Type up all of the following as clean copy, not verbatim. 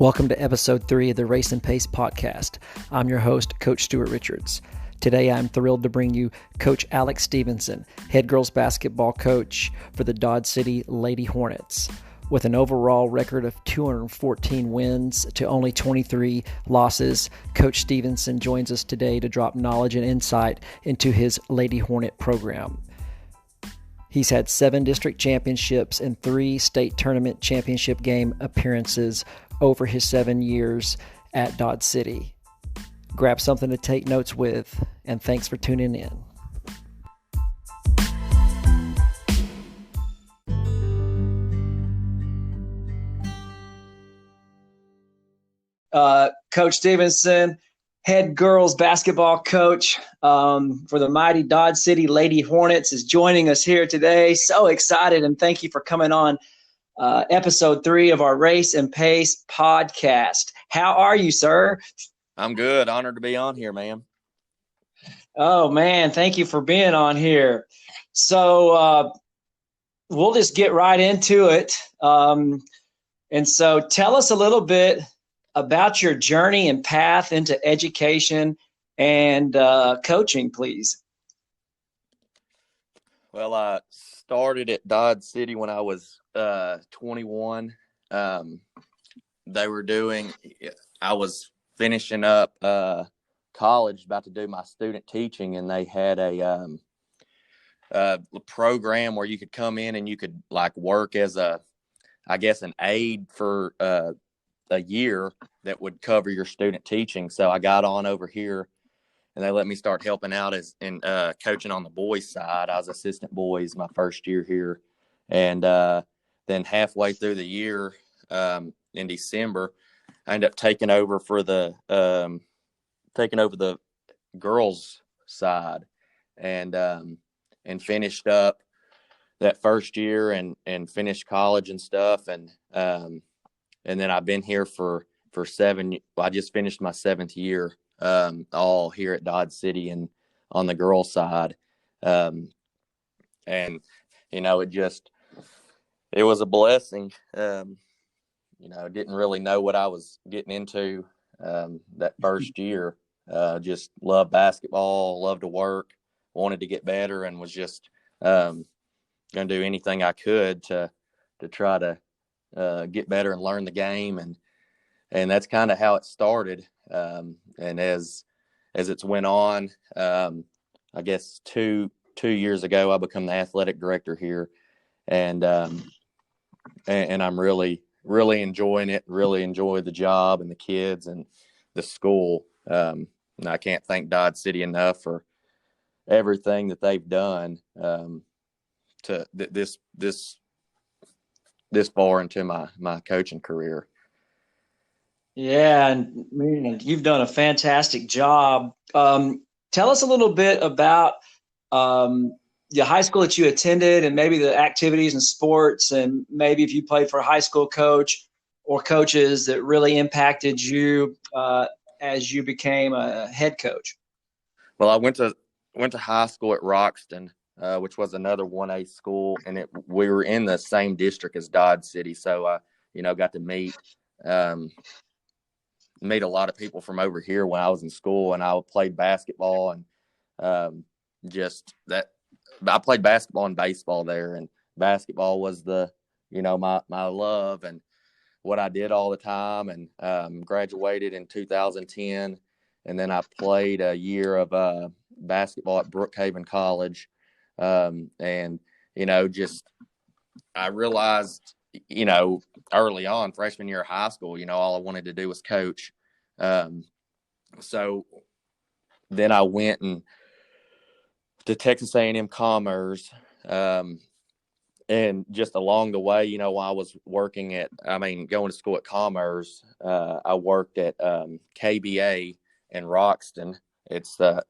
Welcome to episode 3 of the Race and Pace podcast. I'm your host, Coach Stuart Richards. Today, I'm thrilled to bring you Coach Alex Stephenson, head girls basketball coach for the Dodd City Lady Hornets. With an overall record of 214 wins to only 23 losses, Coach Stephenson joins us today to drop knowledge and insight into his Lady Hornet program. He's had 7 district championships and 3 state tournament championship game appearances over his 7 years at Dodd City. Grab something to take notes with, and thanks for tuning in. Coach Stephenson, head girls basketball coach for the mighty Dodd City Lady Hornets, is joining us here today. So excited, and thank you for coming on episode 3 of our Race and Pace podcast. How are you, sir? I'm good. Honored to be on here, man. Oh, man, thank you for being on here. So we'll just get right into it. And so tell us a little bit about your journey and path into education and coaching, please. Well, I started at Dodd City when I was 21. I was finishing up college, about to do my student teaching, and they had a program where you could come in and you could like work as an aide for a year that would cover your student teaching. So I got on over here, and they let me start helping out in coaching on the boys side. I was assistant boys my first year here, and then halfway through the year, in December, I ended up taking over the girls side, and finished up that first year and finished college and stuff, and then I've been here for 7. I just finished my 7th year, all here at Dodd City and on the girls side, and it was a blessing. Didn't really know what I was getting into that first year. Just loved basketball, loved to work, wanted to get better, and was just going to do anything I could to try to get better and learn the game. And that's kind of how it started. And as it's went on, I guess two years ago, I become the athletic director here, and I'm really enjoying it. Really enjoy the job and the kids and the school. And I can't thank Dodd City enough for everything that they've done to this far into my coaching career. Yeah, and man, you've done a fantastic job. Tell us a little bit about the high school that you attended, and maybe the activities and sports, and maybe if you played for a high school coach or coaches that really impacted you as you became a head coach. Well, I went to high school at Roxton, which was another 1A school, and we were in the same district as Dodd City, so I got to meet a lot of people from over here when I was in school, and I played basketball, and I played basketball and baseball there, and basketball was my love and what I did all the time, and graduated in 2010, and then I played a year of basketball at Brookhaven College, and I realized early on, freshman year of high school, all I wanted to do was coach. So then I went to Texas A&M Commerce, and just along the way, while I was going to school at Commerce, I worked at KBA in Roxton. It's the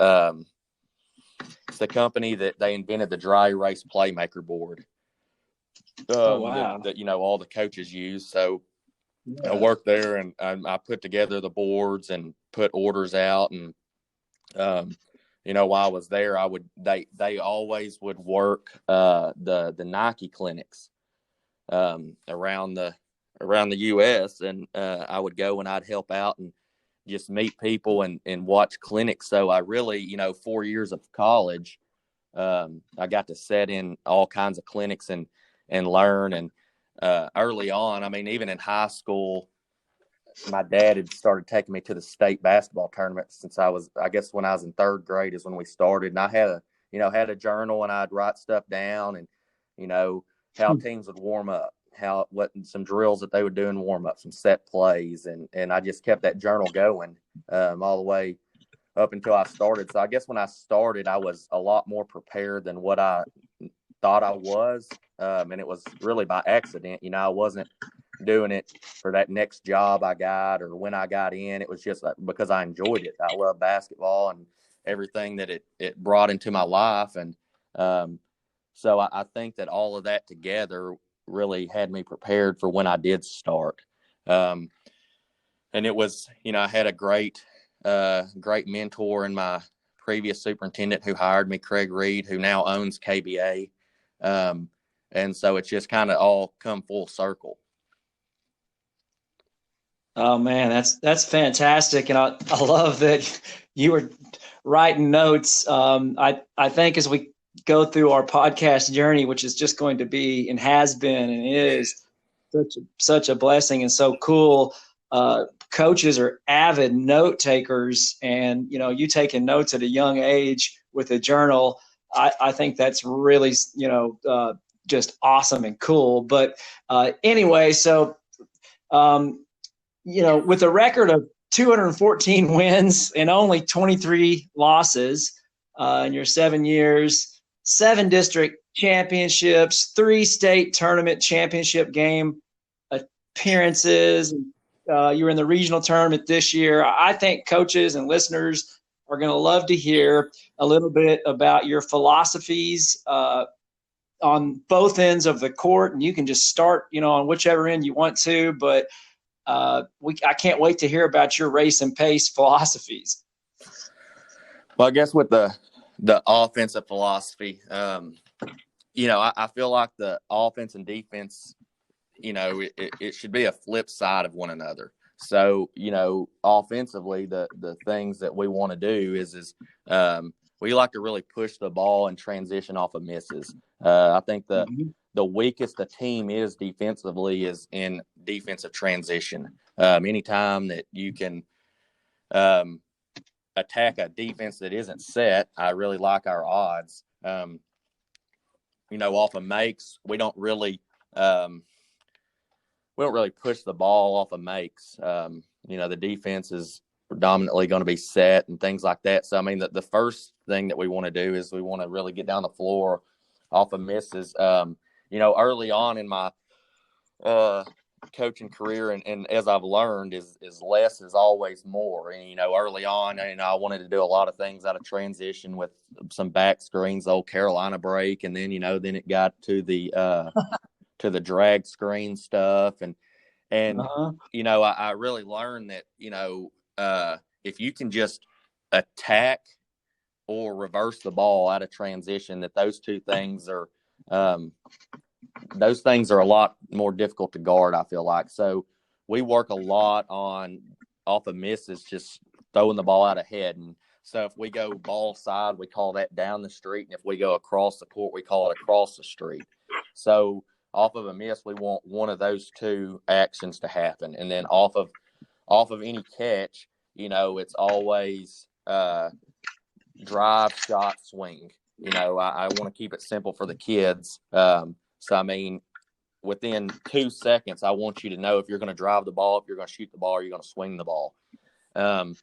company that they invented the dry erase playmaker board. Oh, wow. That all the coaches use. So yeah. I worked there, and I put together the boards and put orders out, and while I was there, they always would work the Nike clinics around around the U.S. and I would go and I'd help out and just meet people and watch clinics. So I really, 4 years of college, I got to set in all kinds of clinics and learn. And early on, I mean, even in high school, my dad had started taking me to the state basketball tournament since I guess when I was in third grade is when we started. And I had a journal and I'd write stuff down and, how teams would warm up, some drills that they would do in warm up, some set plays. And I just kept that journal going all the way up until I started. So I guess when I started, I was a lot more prepared than what I thought I was. And it was really by accident. I wasn't doing it for that next job I got or when I got in. It was just because I enjoyed it. I love basketball and everything that it brought into my life. And so I think that all of that together really had me prepared for when I did start. And it was, I had a great mentor in my previous superintendent who hired me, Craig Reed, who now owns KBA. And so it's just kind of all come full circle. Oh man, that's fantastic, and I love that you were writing notes. I think as we go through our podcast journey, which is just going to be and has been and is such a blessing and so cool. Coaches are avid note takers, and you taking notes at a young age with a journal. I think that's really just awesome and cool. But anyway, so. With a record of 214 wins and only 23 losses in your 7 years, 7 district championships, 3 state tournament championship game appearances. You were in the regional tournament this year. I think coaches and listeners are going to love to hear a little bit about your philosophies on both ends of the court. And you can just start, on whichever end you want to, but I can't wait to hear about your race and pace philosophies. Well, I guess with the offensive philosophy, I feel like the offense and defense, it should be a flip side of one another. So, offensively, the things that we want to do is we like to really push the ball and transition off of misses. I think the weakest the team is defensively is in defensive transition. Anytime that you can attack a defense that isn't set, I really like our odds. Off of makes, we don't really push the ball off of makes. The defense is predominantly going to be set and things like that. So, I mean, the first thing that we want to do is we want to really get down the floor off of misses. Early on in my coaching career and as I've learned is less is always more. And, early on, I wanted to do a lot of things out of transition with some back screens, the old Carolina break. And then, then it got to the drag screen stuff. And I really learned that, if you can just attack or reverse the ball out of transition, that those two things are a lot more difficult to guard, I feel like. So we work a lot on off of misses, just throwing the ball out ahead. And so if we go ball side, we call that down the street. And if we go across the court, we call it across the street. So off of a miss, we want one of those two actions to happen. And then off of any catch, it's always drive, shot, swing. I want to keep it simple for the kids. So, I mean, within 2 seconds, I want you to know if you're going to drive the ball, if you're going to shoot the ball, or you're going to swing the ball. And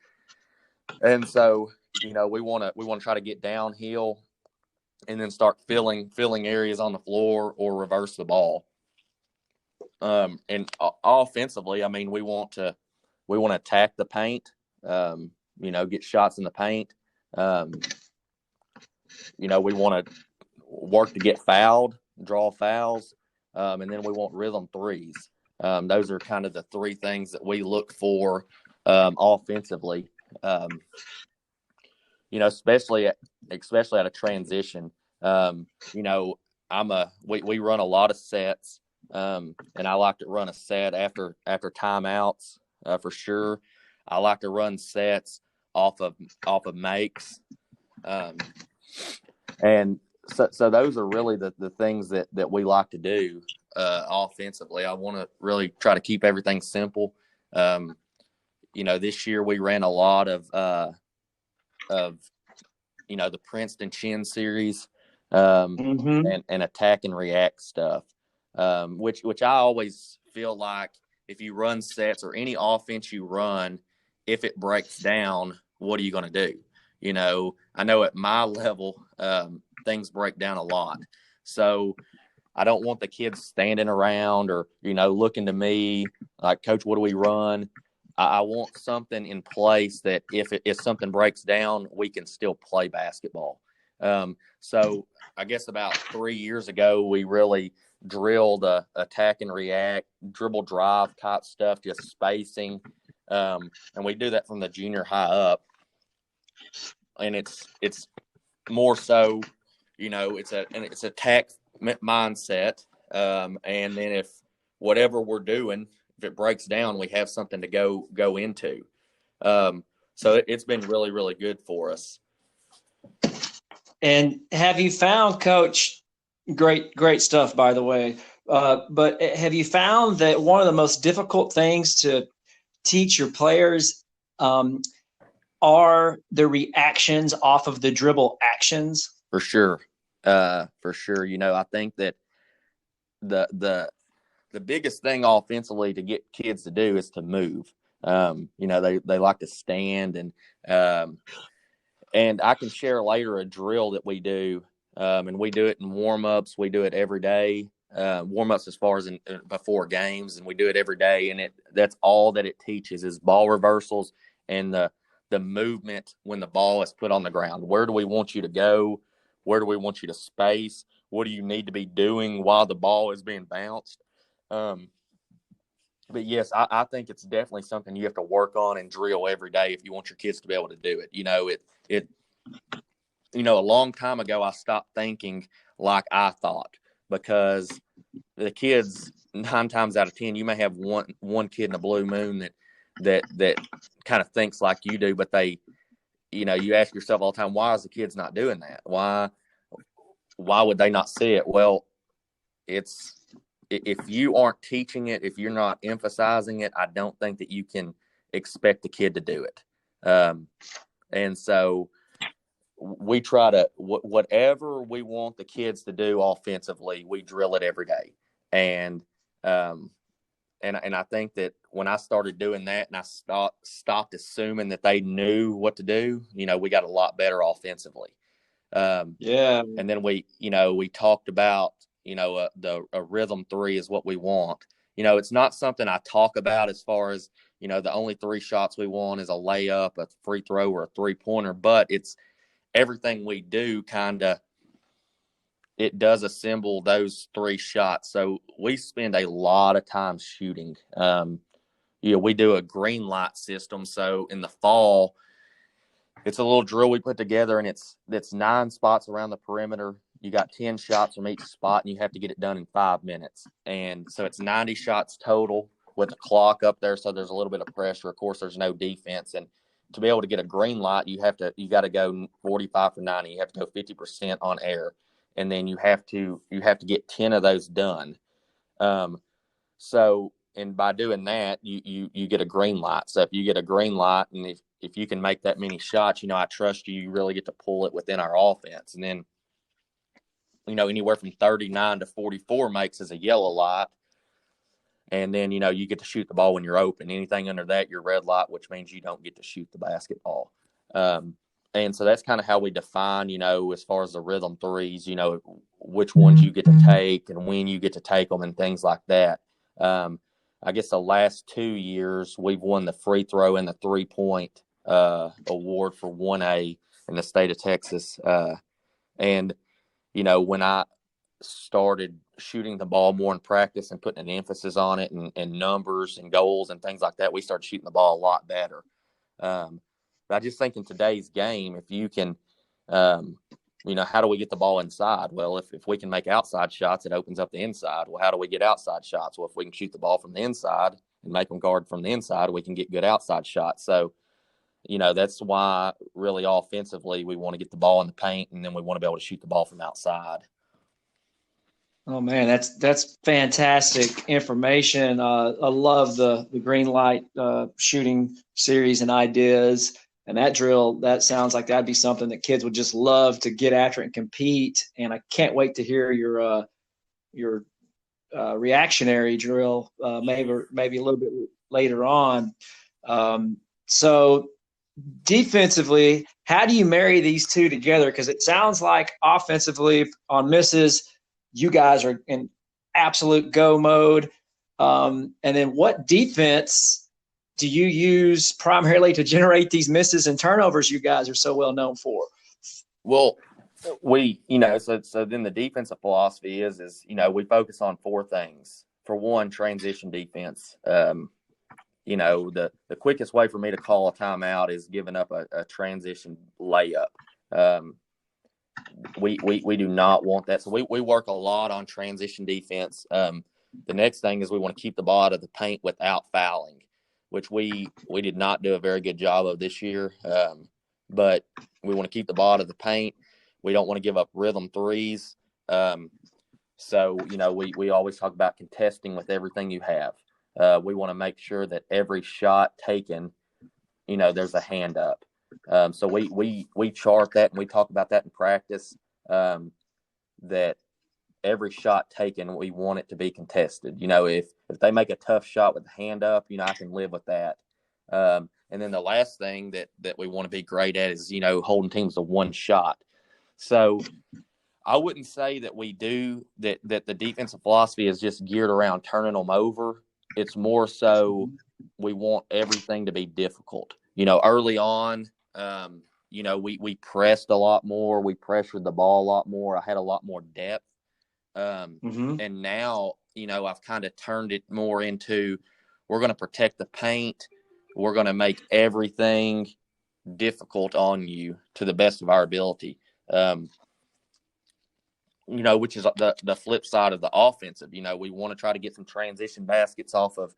so, we want to try to get downhill and then start filling areas on the floor or reverse the ball. And offensively, I mean, we want to attack the paint, get shots in the paint. We want to work to get fouled, draw fouls, and then we want rhythm threes. Those are kind of the 3 things that we look for offensively. Especially at a transition. We run a lot of sets. And I like to run a set after timeouts for sure. I like to run sets off of makes, and so those are really the things that we like to do offensively. I want to really try to keep everything simple. This year we ran a lot of the Princeton Chin series, and attack and react stuff, which I always feel like if you run sets or any offense you run, if it breaks down, what are you going to do? I know at my level, things break down a lot. So I don't want the kids standing around or, looking to me like, Coach, what do we run? I want something in place that if something breaks down, we can still play basketball. So I guess about 3 years ago, we really drilled attack and react, dribble drive type stuff, just spacing. And we do that from the junior high up. And it's more so, it's attack mindset. And then if whatever we're doing, if it breaks down, we have something to go into. So it's been really, really good for us. And have you found, Coach, great stuff, by the way, but have you found that one of the most difficult things to teach your players are the reactions off of the dribble actions? For sure. I think that the biggest thing offensively to get kids to do is to move. They like to stand, and I can share later a drill that we do, and we do it in warm-ups. We do it every day, warm-ups as far as before games, and we do it every day. And that's all that it teaches is ball reversals and the movement when the ball is put on the ground. Where do we want you to go? Where do we want you to space? What do you need to be doing while the ball is being bounced? But yes, I think it's definitely something you have to work on and drill every day if you want your kids to be able to do it. A long time ago, I stopped thinking like I thought, because the kids, 9 times out of 10, you may have one kid in a blue moon that kind of thinks like you do, but they, you ask yourself all the time, why is the kids not doing that? Why would they not see it? Well, if you aren't teaching it, if you're not emphasizing it, I don't think that you can expect the kid to do it. And so we try to, whatever we want the kids to do offensively, we drill it every day. And I think that when I started doing that and I stopped assuming that they knew what to do, we got a lot better offensively. And then we talked about, a rhythm 3 is what we want. It's not something I talk about as far as, the only 3 shots we want is a layup, a free throw, or a 3-pointer, but it's everything we do it does assemble those 3 shots. So we spend a lot of time shooting. We do a green light system. So in the fall, it's a little drill we put together, and it's 9 spots around the perimeter. You got 10 shots from each spot, and you have to get it done in 5 minutes. And so it's 90 shots total with the clock up there. So there's a little bit of pressure. Of course, there's no defense. And to be able to get a green light, you got to go 45 for 90. You have to go 50% on air. And then you have to get 10 of those done. And by doing that, you get a green light. So if you get a green light, and if you can make that many shots, I trust you. You really get to pull it within our offense. And then, anywhere from 39 to 44 makes as a yellow light. And then, you get to shoot the ball when you're open. Anything under that, you're red light, which means you don't get to shoot the basketball. And so that's kind of how we define, as far as the rhythm 3s, which ones you get to take and when you get to take them and things like that. I guess the last 2 years we've won the free throw and the 3-point award for 1A in the state of Texas. And, when I started shooting the ball more in practice and putting an emphasis on it and numbers and goals and things like that, we started shooting the ball a lot better. But I just think in today's game, if you can how do we get the ball inside? Well, if we can make outside shots, it opens up the inside. Well, how do we get outside shots? Well, if we can shoot the ball from the inside and make them guard from the inside, we can get good outside shots. So, that's why really offensively we want to get the ball in the paint, and then we want to be able to shoot the ball from outside. Oh man, that's fantastic information. I love the green light shooting series and ideas. And that drill, that sounds like that'd be something that kids would just love to get after and compete. And I can't wait to hear your reactionary drill, maybe a little bit later on. So defensively, how do you marry these two together? Because it sounds like offensively on misses, you guys are in absolute go mode. And then what defense do you use primarily to generate these misses and turnovers you guys are so well known for? Well, we, so then the defensive philosophy is, we focus on four things. For one, transition defense. The quickest way for me to call a timeout is giving up a transition layup. We do not want that. So we work a lot on transition defense. The next thing is we want to keep the ball out of the paint without fouling, which we did not do a very good job of this year. But we want to keep the ball out of the paint. We don't want to give up rhythm threes. So, we always talk about contesting with everything you have. We want to make sure that every shot taken, there's a hand up. So we chart that, and we talk about that in practice, that every shot taken, we want it to be contested. If they make a tough shot with the hand up, I can live with that. And then the last thing that we want to be great at is, holding teams to one shot. So I wouldn't say that we do that the defensive philosophy is just geared around turning them over. It's more so we want everything to be difficult. Early on, we pressed a lot more. We pressured the ball a lot more. I had a lot more depth. And now, I've kind of turned it more into, we're going to protect the paint. We're going to make everything difficult on you to the best of our ability. Which is the flip side of the offensive. We want to try to get some transition baskets off of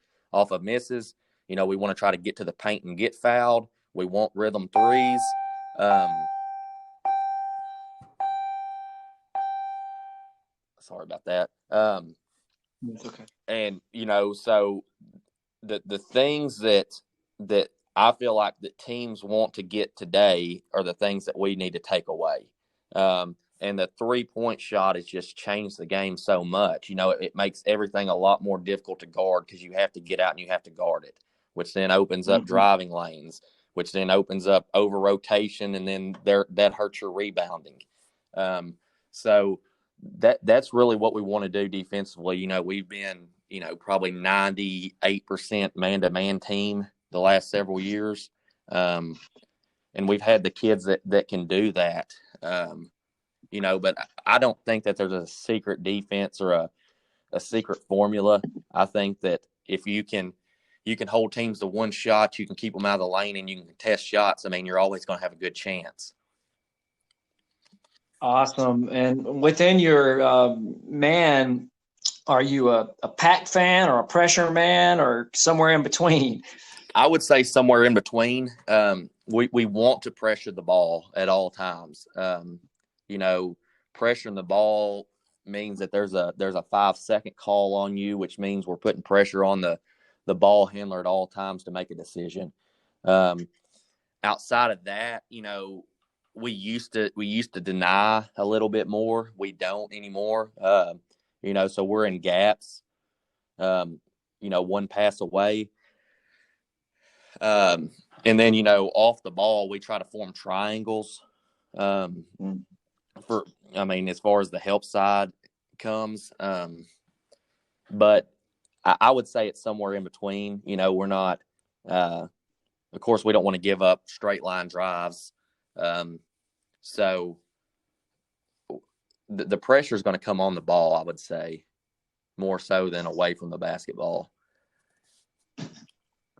misses. We want to try to get to the paint and get fouled. We want rhythm threes. Sorry about that. It's okay. And, so the things that I feel like that teams want to get today are the things that we need to take away. And the 3-point shot has just changed the game so much. It makes everything a lot more difficult to guard because you have to get out and you have to guard it, which then opens up driving lanes, which then opens up over rotation, and then that hurts your rebounding. So that's really what we want to do defensively. We've been, probably 98% man-to-man team the last several years. And we've had the kids that can do that. But I don't think that there's a secret defense or a secret formula. I think that if you can hold teams to one shot, you can keep them out of the lane, and you can contest shots. I mean, you're always going to have a good chance. Awesome. And within your man, are you a pack fan or a pressure man or somewhere in between? I would say somewhere in between. We want to pressure the ball at all times. Pressuring the ball means that there's a 5-second call on you, which means we're putting pressure on the ball handler at all times to make a decision. Outside of that, we used to deny a little bit more. We don't anymore. So we're in gaps. One pass away. And then, off the ball, we try to form triangles. As far as the help side comes. But I would say it's somewhere in between. We're not, of course, we don't want to give up straight line drives. So the pressure is going to come on the ball, I would say, more so than away from the basketball.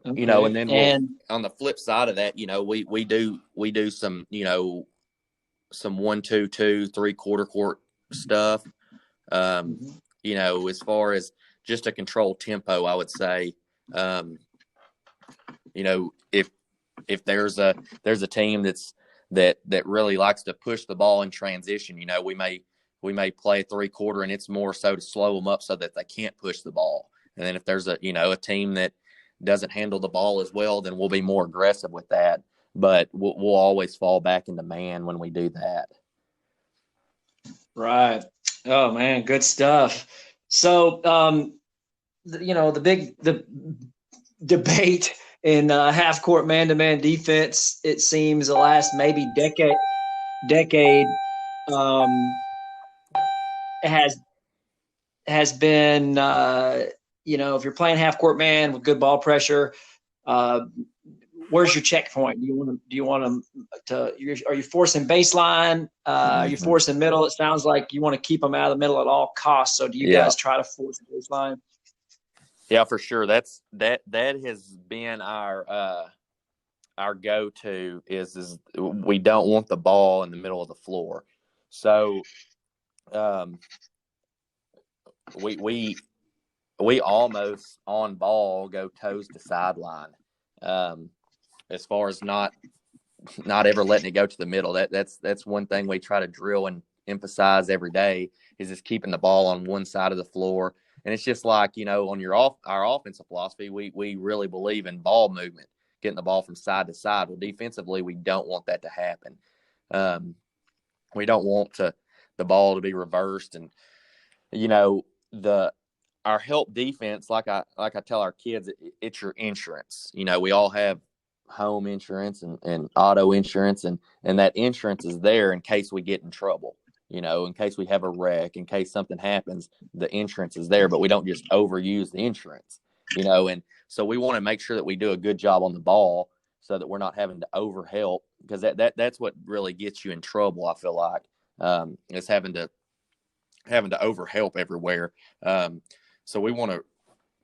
Okay. And then on the flip side of that, we do some, some 1-2-2 3/4 court stuff. As far as just a controlled tempo, I would say, if there's a team that really likes to push the ball in transition, we may play a 3/4 and it's more so to slow them up so that they can't push the ball. And then if there's a team that doesn't handle the ball as well, then we'll be more aggressive with that. But we'll always fall back into man when we do that. Right. Oh man, good stuff. So, the debate in half court man-to-man defense, it seems the last maybe decade has been, if you're playing half court man with good ball pressure, where's your checkpoint? Do you want to are you forcing baseline? Are you forcing middle? It sounds like you want to keep them out of the middle at all costs. So do you guys try to force baseline? Yeah, for sure. That has been our go-to is we don't want the ball in the middle of the floor. So we almost on ball go toes to sideline. As far as not ever letting it go to the middle. That's one thing we try to drill and emphasize every day is just keeping the ball on one side of the floor. And it's just like, on our offensive philosophy, we really believe in ball movement, getting the ball from side to side. Well, defensively, we don't want that to happen. We don't want the ball to be reversed. And, our help defense, like I tell our kids, it's your insurance. We all have home insurance and auto insurance, and that insurance is there in case we get in trouble. In case we have a wreck, in case something happens, the insurance is there, but we don't just overuse the insurance, and so we want to make sure that we do a good job on the ball so that we're not having to overhelp, because that's what really gets you in trouble. I feel like is having to overhelp everywhere. So we want to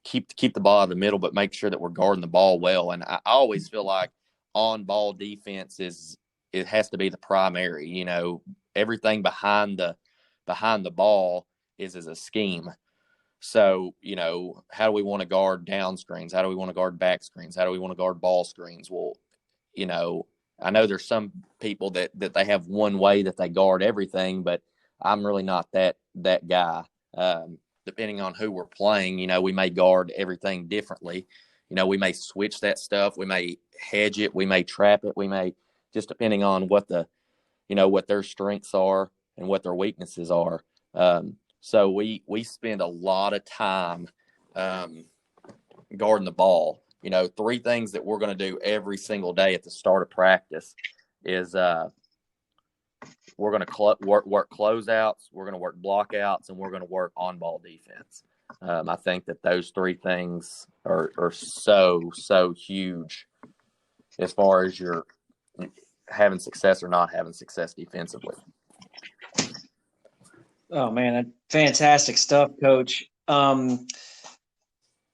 keep the ball in the middle, but make sure that we're guarding the ball well. And I always feel like on ball defense it has to be the primary. Everything behind the ball is a scheme. So, how do we want to guard down screens? How do we want to guard back screens? How do we want to guard ball screens? Well, I know there's some people that they have one way that they guard everything, but I'm really not that guy. Depending on who we're playing, we may guard everything differently. We may switch that stuff. We may hedge it. We may trap it. We may, just depending on what what their strengths are and what their weaknesses are. So we spend a lot of time guarding the ball. 3 things that we're going to do every single day at the start of practice is we're going to work closeouts, we're going to work blockouts, and we're going to work on-ball defense. I think that those 3 things are so huge as far as your having success or not having success defensively. Oh, man, fantastic stuff, Coach.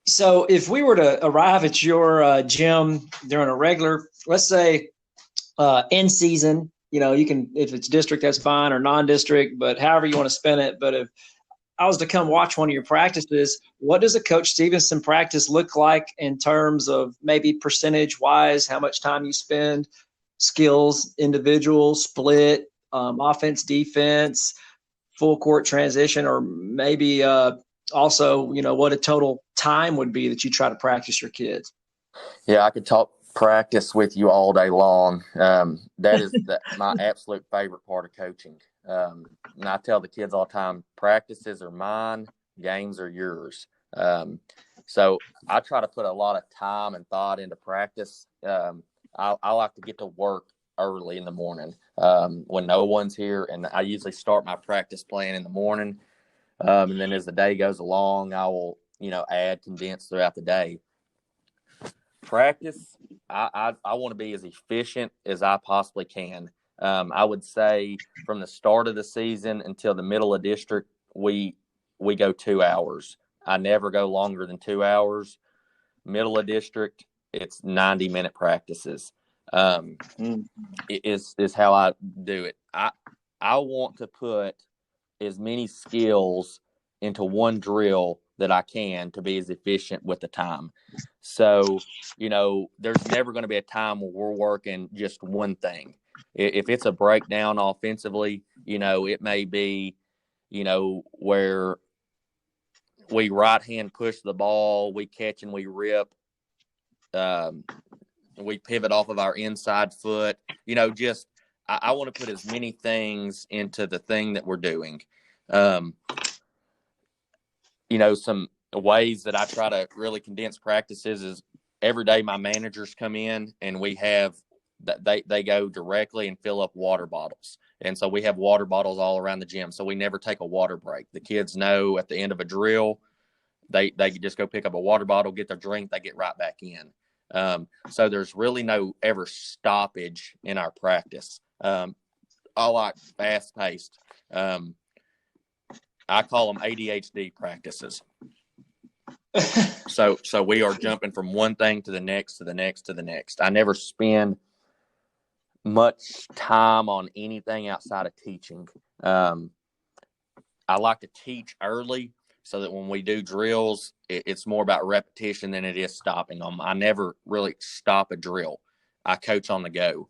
So if we were to arrive at your gym during a regular, let's say in season, you can, if it's district, that's fine, or non-district, but however you want to spend it. But if I was to come watch one of your practices, what does a Coach Stephenson practice look like in terms of maybe percentage-wise, how much time you spend, skills, individual, split, offense, defense, full court transition, or maybe also, what a total time would be that you try to practice your kids? Yeah, I could talk practice with you all day long. That is my absolute favorite part of coaching. And I tell the kids all the time, practices are mine, games are yours. So I try to put a lot of time and thought into practice. I like to get to work early in the morning when no one's here, and I usually start my practice plan in the morning. And then as the day goes along, I will, add condensed throughout the day. Practice, I want to be as efficient as I possibly can. I would say from the start of the season until the middle of district, we go 2 hours. I never go longer than 2 hours. Middle of district, it's 90-minute practices. is how I do it. I want to put as many skills into one drill that I can to be as efficient with the time. So, there's never going to be a time where we're working just one thing. If it's a breakdown offensively, it may be, where we right hand push the ball, we catch and we rip. We pivot off of our inside foot. I want to put as many things into the thing that we're doing. Some ways that I try to really condense practices is every day my managers come in and we have they go directly and fill up water bottles. And so we have water bottles all around the gym. So we never take a water break. The kids know at the end of a drill, they just go pick up a water bottle, get their drink, they get right back in. So there's really no ever stoppage in our practice. I like fast paced. I call them ADHD practices. So we are jumping from one thing to the next, to the next, to the next. I never spend much time on anything outside of teaching. I like to teach early so that when we do drills, it's more about repetition than it is stopping them. I never really stop a drill. I coach on the go.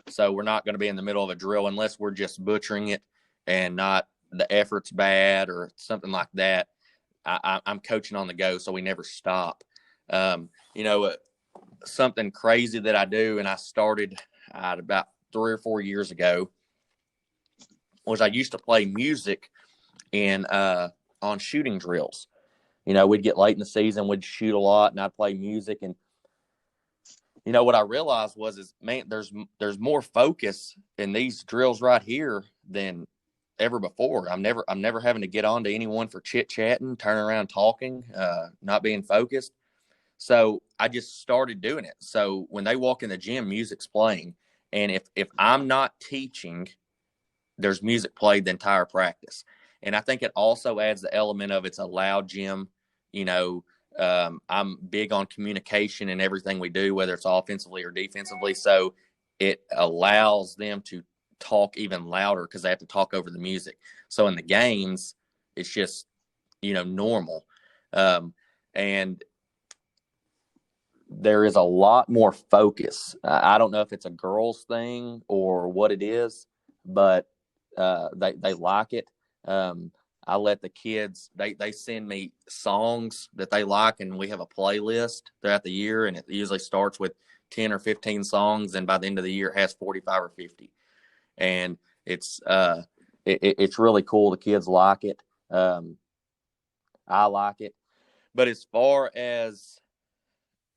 So we're not going to be in the middle of a drill unless we're just butchering it and not the effort's bad or something like that. I'm coaching on the go, so we never stop. Something crazy that I do, and I started about 3 or 4 years ago, was I used to play music on shooting drills. We'd get late in the season, we'd shoot a lot, and I'd play music. And what I realized was, man, there's more focus in these drills right here than ever before. I'm never having to get on to anyone for chit chatting, turning around talking, not being focused. So I just started doing it. So when they walk in the gym, music's playing, and if I'm not teaching, there's music played the entire practice. And I think it also adds the element of it's a loud gym. I'm big on communication in everything we do, whether it's offensively or defensively. So it allows them to talk even louder because they have to talk over the music. So in the games, it's just, normal. And there is a lot more focus. I don't know if it's a girls thing or what it is, but they like it. I let the kids, they send me songs that they like, and we have a playlist throughout the year, and it usually starts with 10 or 15 songs, and by the end of the year it has 45 or 50. And it's really cool. The kids like it. I like it. But as far as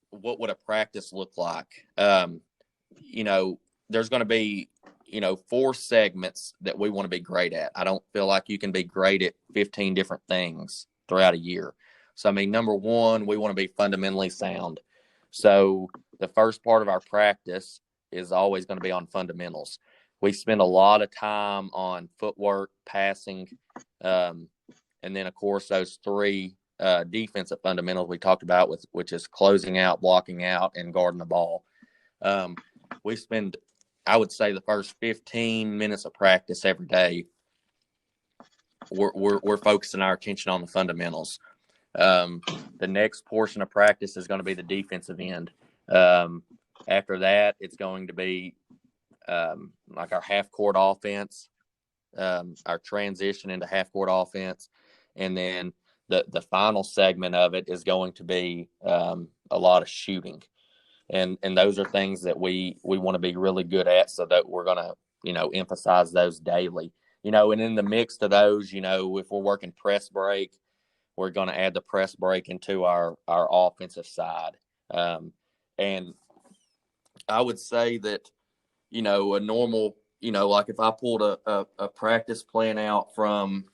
what would a practice look like, there's going to be 4 segments that we want to be great at. I don't feel like you can be great at 15 different things throughout a year. So, number one, we want to be fundamentally sound. So the first part of our practice is always going to be on fundamentals. We spend a lot of time on footwork, passing, and then, of course, those 3 defensive fundamentals we talked about, which is closing out, blocking out, and guarding the ball. We spend, I would say, the first 15 minutes of practice every day, we're focusing our attention on the fundamentals. The next portion of practice is going to be the defensive end. After that, it's going to be like our half-court offense, our transition into half-court offense, and then the final segment of it is going to be a lot of shooting. And those are things that we want to be really good at, so that we're going to, emphasize those daily. And in the mix to those, if we're working press break, we're going to add the press break into our offensive side. And I would say that, a normal, like if I pulled a practice plan out from,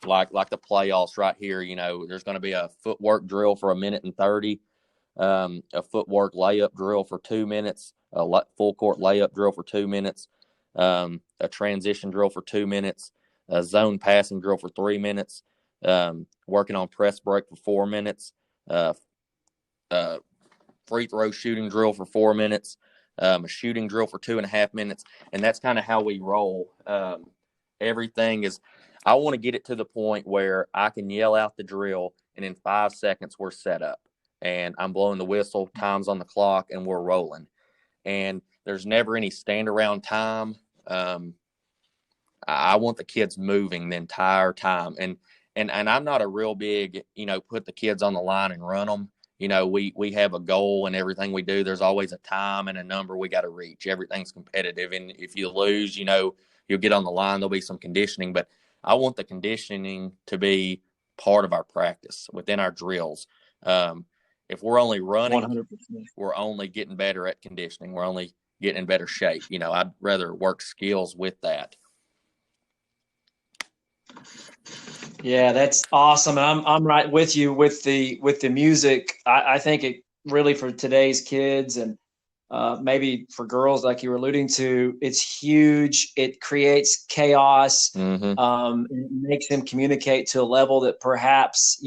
like the playoffs right here, there's going to be a footwork drill for 1:30, a footwork layup drill for 2 minutes, a full court layup drill for 2 minutes, a transition drill for 2 minutes, a zone passing drill for 3 minutes, working on press break for 4 minutes, free throw shooting drill for 4 minutes, a shooting drill for 2.5 minutes, and that's kind of how we roll. Everything is – I want to get it to the point where I can yell out the drill, and in 5 seconds we're set up. And I'm blowing the whistle, time's on the clock, and we're rolling. And there's never any stand-around time. I want the kids moving the entire time. And I'm not a real big, put the kids on the line and run them. We have a goal and everything we do. There's always a time and a number we got to reach. Everything's competitive. And if you lose, you'll get on the line. There'll be some conditioning. But I want the conditioning to be part of our practice within our drills. If we're only running, 100%. We're only getting better at conditioning. We're only getting in better shape. I'd rather work skills with that. Yeah, that's awesome. And I'm right with you with the music. I think it really, for today's kids and maybe for girls, like you were alluding to, it's huge. It creates chaos. Mm-hmm. It makes them communicate to a level that perhaps,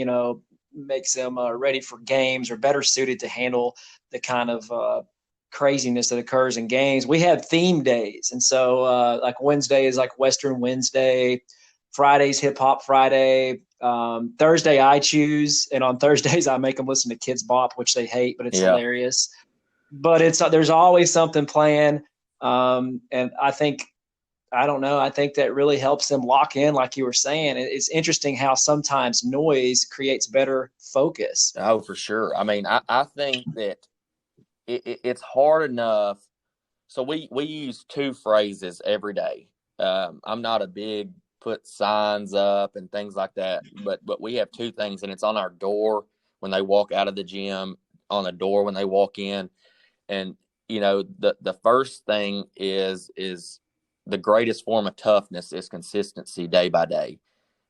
makes them ready for games or better suited to handle the kind of craziness that occurs in games. We have theme days. And so like Wednesday is like Western Wednesday. Friday's Hip Hop Friday. Thursday I choose, and on Thursdays I make them listen to Kids Bop, which they hate, but it's hilarious. But there's always something playing, and I think that really helps them lock in, like you were saying. It's interesting how sometimes noise creates better focus. Oh, for sure. I mean, I think that it's hard enough. So we use 2 phrases every day. I'm not a big put signs up and things like that, but we have 2 things, and it's on our door when they walk out of the gym, on the door when they walk in. And the first thing is the greatest form of toughness is consistency day by day.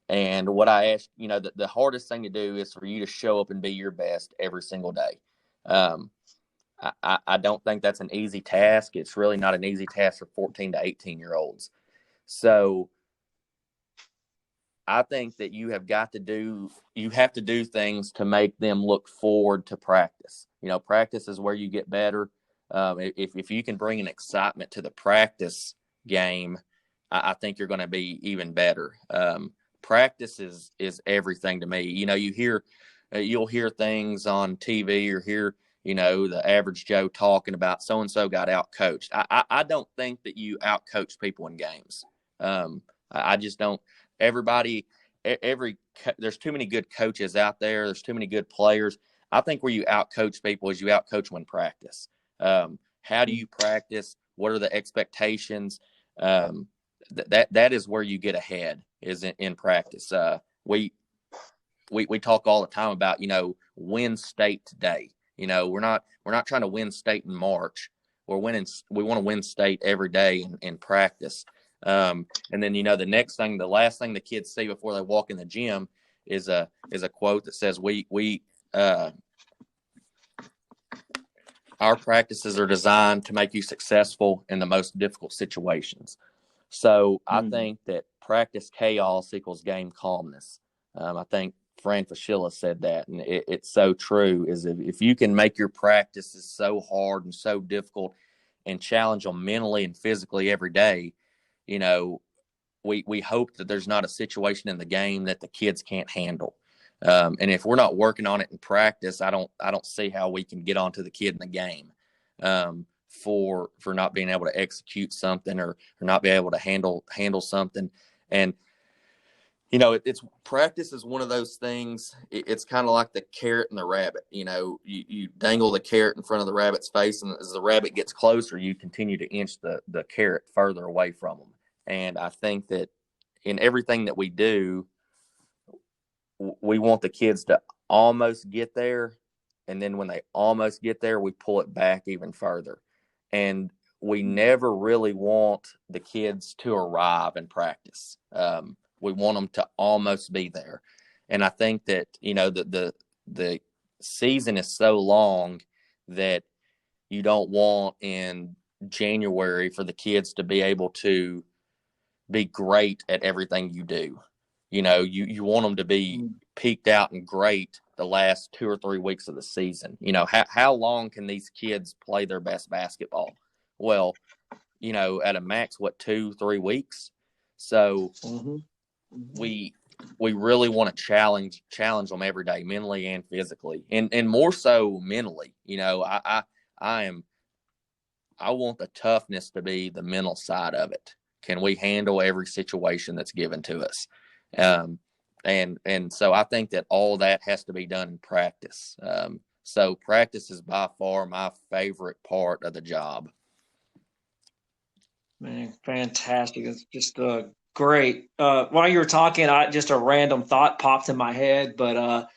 And what I ask, the hardest thing to do is for you to show up and be your best every single day. I don't think that's an easy task. It's really not an easy task for 14 to 18-year-olds. So I think that you have to do things to make them look forward to practice. Practice is where you get better. If you can bring an excitement to the practice game, I think you're going to be even better. Practice is everything to me. You'll hear things on TV or hear, the average Joe talking about so-and-so got out-coached. I don't think that you out-coach people in games. I just don't. There's too many good coaches out there. There's too many good players. I think where you out-coach people is you out-coach them in practice. How do you practice? What are the expectations? That is where you get ahead, is in practice. We talk all the time about, win state today. We're not trying to win state in March. We want to win state every day in practice. And then, the last thing the kids see before they walk in the gym is a quote that says, our practices are designed to make you successful in the most difficult situations. So I think that practice chaos equals game calmness. I think Fran Fraschilla said that, and it's so true, is if you can make your practices so hard and so difficult and challenge them mentally and physically every day, we hope that there's not a situation in the game that the kids can't handle. And if we're not working on it in practice, I don't see how we can get onto the kid in the game for not being able to execute something or not be able to handle something. And it's practice is one of those things. It's kind of like the carrot and the rabbit. You dangle the carrot in front of the rabbit's face, and as the rabbit gets closer, you continue to inch the carrot further away from them. And I think that in everything that we do, we want the kids to almost get there. And then when they almost get there, we pull it back even further. And we never really want the kids to arrive in practice. We want them to almost be there. And I think that, the season is so long that you don't want in January for the kids to be able to be great at everything you do. You want them to be peaked out and great the last 2 or 3 weeks of the season. How long can these kids play their best basketball? Well, at a max, 2-3 weeks. So we really want to challenge them every day, mentally and physically, and more so mentally. I want the toughness to be the mental side of it. Can we handle every situation that's given to us? And so I think that all that has to be done in practice. So practice is by far my favorite part of the job. Man, fantastic. It's just great. While you were talking, just a random thought popped in my head, but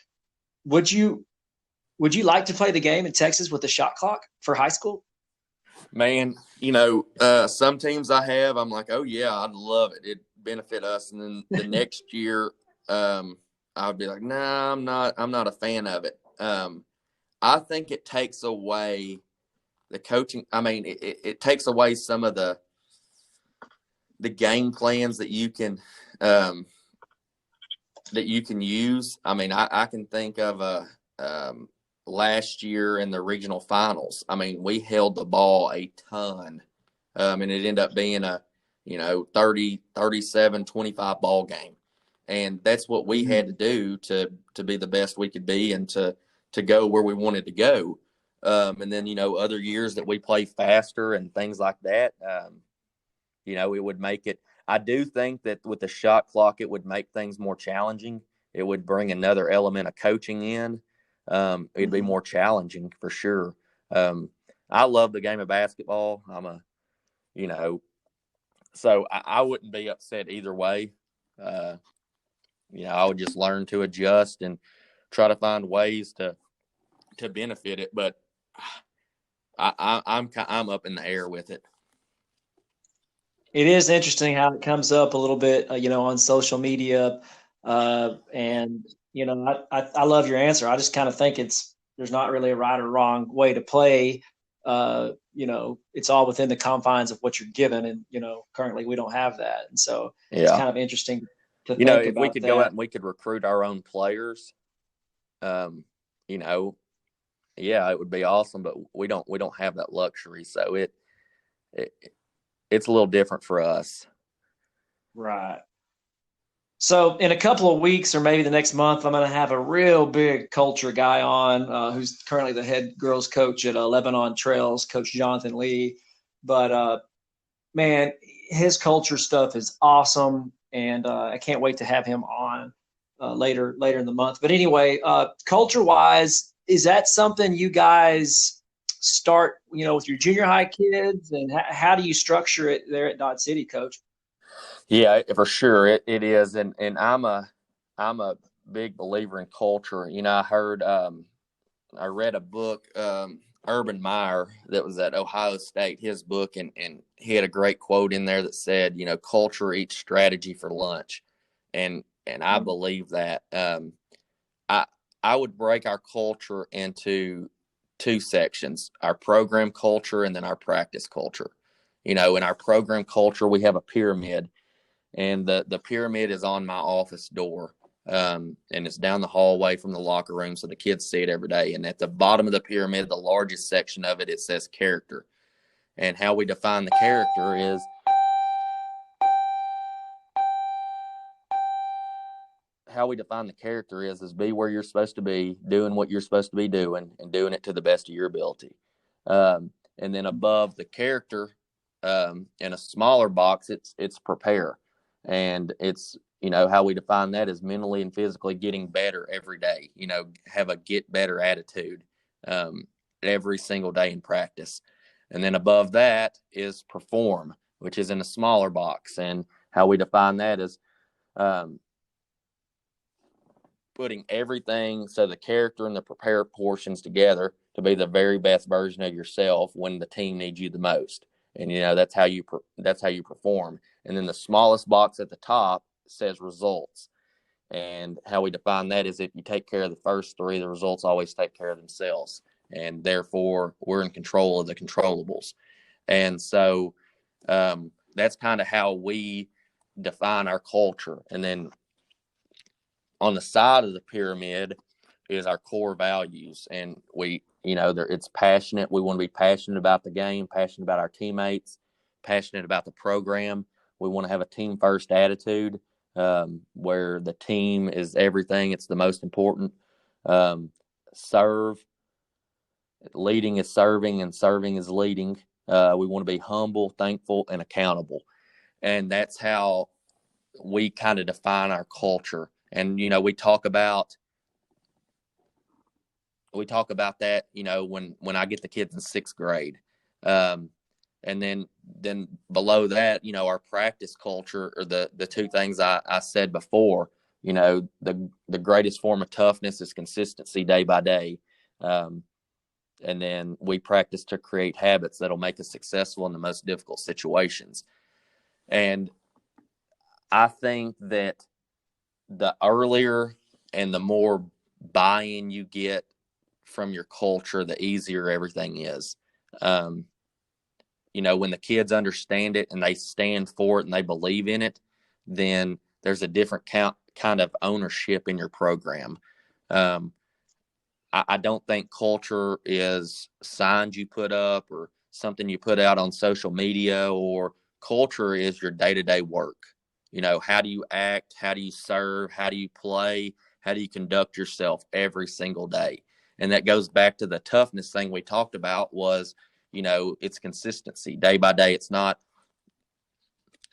would you like to play the game in Texas with the shot clock for high school? Man, some teams I'm like, oh yeah, I'd love it. It'd benefit us. And then the next year, I'd be like, nah, I'm not a fan of it. I think it takes away the coaching. I mean, it takes away some of the game plans that you can use. I mean, I can think of last year in the regional finals. I mean, we held the ball a ton, and it ended up being a 30, 37, 25 ball game, and that's what we had to do to be the best we could be and to go where we wanted to go. And then other years that we play faster and things like that. It would make it. I do think that with the shot clock, it would make things more challenging. It would bring another element of coaching in. It'd be more challenging for sure. I love the game of basketball. So I wouldn't be upset either way. I would just learn to adjust and try to find ways to benefit it. But I'm up in the air with it. It is interesting how it comes up a little bit, on social media. And, I love your answer. I just kind of think there's not really a right or wrong way to play. It's all within the confines of what you're given. And, currently we don't have that. And so it's kind of interesting to think about if we could that. go out and we could recruit our own players, it would be awesome, but we don't have that luxury. So it's a little different for us. Right. So in a couple of weeks or maybe the next month, I'm going to have a real big culture guy on who's currently the head girls coach at Lebanon Trails, Coach Jonathan Lee. But, man, his culture stuff is awesome, and I can't wait to have him on later in the month. But anyway, culture-wise, is that something you guys start, with your junior high kids, and how do you structure it there at Dodd City, Coach? Yeah, for sure it is, and I'm a big believer in culture. I read a book, Urban Meyer, that was at Ohio State, his book, and he had a great quote in there that said, culture eats strategy for lunch, and I believe that. I would break our culture into two sections: our program culture and then our practice culture. In our program culture, we have a pyramid. And the pyramid is on my office door, and it's down the hallway from the locker room, so the kids see it every day. And at the bottom of the pyramid, the largest section of it, it says character. And how we define the character is be where you're supposed to be, doing what you're supposed to be doing, and doing it to the best of your ability. And then above the character, in a smaller box, it's prepare. And it's, how we define that is mentally and physically getting better every day, have a get better attitude every single day in practice. And then above that is perform, which is in a smaller box. And how we define that is putting everything, so the character and the prepare portions together to be the very best version of yourself when the team needs you the most. And, that's how you perform. And then the smallest box at the top says results. And how we define that is if you take care of the first three, the results always take care of themselves. And therefore, we're in control of the controllables. And so that's kind of how we define our culture. And then on the side of the pyramid, is our core values. And it's passionate. We want to be passionate about the game, passionate about our teammates, passionate about the program. We want to have a team first attitude, where the team is everything. It's the most important. Serve. Leading is serving, and serving is leading. We want to be humble, thankful, and accountable. And that's how we kind of define our culture. And, we talk about that, when I get the kids in sixth grade. And then below that, our practice culture, or the two things I said before, the greatest form of toughness is consistency day by day. And then we practice to create habits that'll make us successful in the most difficult situations. And I think that the earlier and the more buy-in you get from your culture, the easier everything is. When the kids understand it and they stand for it and they believe in it, then there's a different kind of ownership in your program. I don't think culture is signs you put up or something you put out on social media, or culture is your day-to-day work. How do you act? How do you serve? How do you play? How do you conduct yourself every single day? And that goes back to the toughness thing we talked about was, it's consistency day by day. It's not,